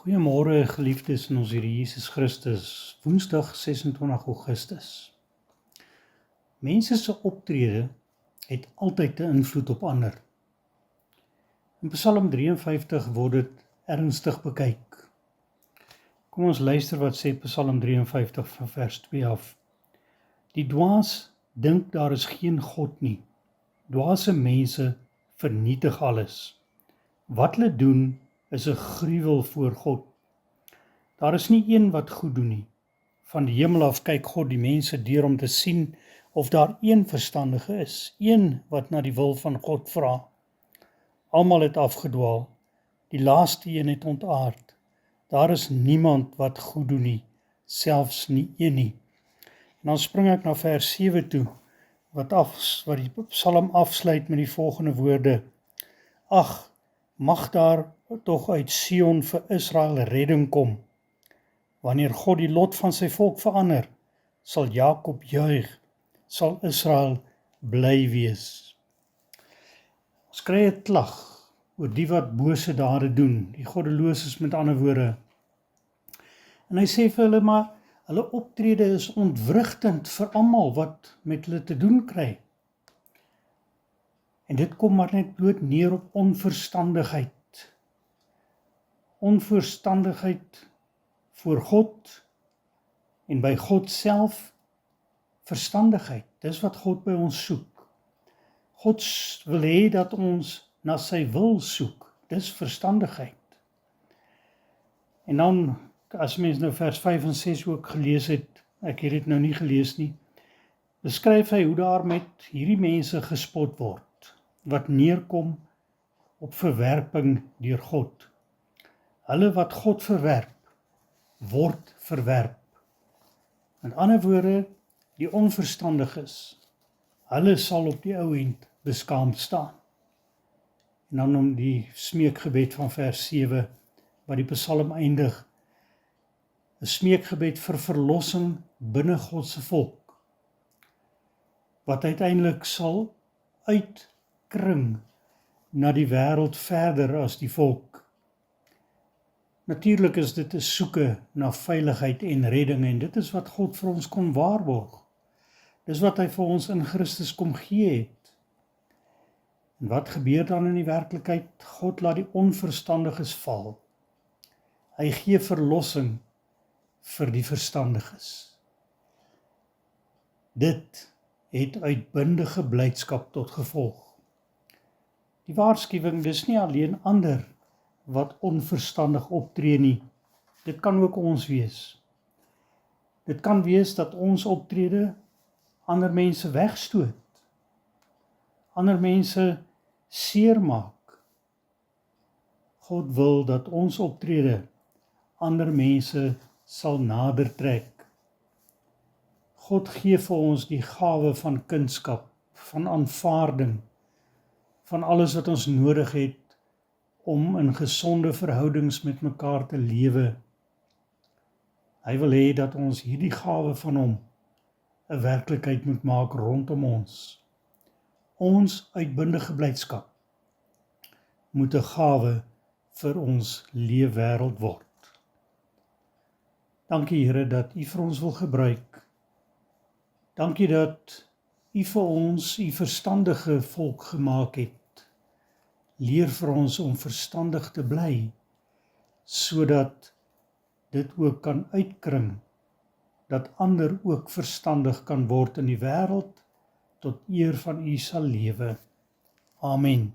Goeiemôre geliefdes in ons Here Jesus Christus, Woensdag 26 Augustus. Mense se optrede het altyd 'n invloed op ander. In Psalm 53 word dit ernstig bekyk. Kom ons luister wat sê Psalm 53 van vers 2 af. Die dwaas dink daar is geen God nie. Dwaase mense vernietig alles. Wat hulle doen is 'n gruwel voor God. Daar is nie een wat goed doen nie. Van die hemel af kyk God die mense deur om te sien of daar een verstandige is, een wat na die wil van God vra. Almal het afgedwaal, die laaste een het ontaard. Daar is niemand wat goed doen nie, selfs nie een nie. En dan spring ek na vers 7 toe, wat die Psalm afsluit met die volgende woorde: Ag, mag daar tog uit Sion vir Israel redding kom. Wanneer God die lot van sy volk verander, sal Jakob juig, sal Israel bly wees. Ons kry 'n klag oor die wat bose dade doen, die goddeloses met ander woorde. En hy sê vir hulle, maar hulle optrede is ontwrigtend vir almal wat met hulle te doen kry. En dit kom maar net bloot neer op onverstandigheid. Onverstandigheid voor God en by God self verstandigheid. Dis wat God by ons soek. God wil hê dat ons na sy wil soek. Dis verstandigheid. En dan, as mens nou vers 5 en 6 ook gelees het, ek het dit nou nie gelees nie, beskryf hy hoe daar met hierdie mense gespot word, wat neerkom op verwerping deur God. Hulle wat God verwerp, word verwerp. Met ander woorde, die onverstandiges, hulle sal op die ou end beskaamd staan. En dan om die smeekgebed van vers 7, wat die Psalm eindig, 'n smeekgebed vir verlossing binne God se volk, wat uiteindelik sal uitkring na die wêreld verder as die volk. Natuurlik is dit 'n soeke na veiligheid en redding, en dit is wat God vir ons kon waarborg. Dis wat hy vir ons in Christus kom gee het. En wat gebeur dan in die werklikheid? God laat die onverstandiges val. Hy gee verlossing vir die verstandiges. Dit het uitbundige blydskap tot gevolg. Die waarskuwing, dis nie alleen ander wat onverstandig optree nie. Dit kan ook ons wees. Dit kan wees dat ons optrede ander mense wegstoot, ander mense seermaak. God wil dat ons optrede ander mense sal nader trek. God gee vir ons die gawe van kunskap, van aanvaarding, van alles wat ons nodig het om in gesonde verhoudings met mekaar te lewe. Hy wil hê dat ons hierdie gawe van hom 'n werklikheid moet maak rondom ons. Ons uitbundige blydskap moet 'n gawe vir ons leefwêreld word. Dankie Here dat U vir ons wil gebruik. Dankie dat U vir ons U verstandige volk gemaak het. Leer vir ons om verstandig te bly, sodat dit ook kan uitkring, dat ander ook verstandig kan word in die wêreld, tot eer van U sal lewe. Amen.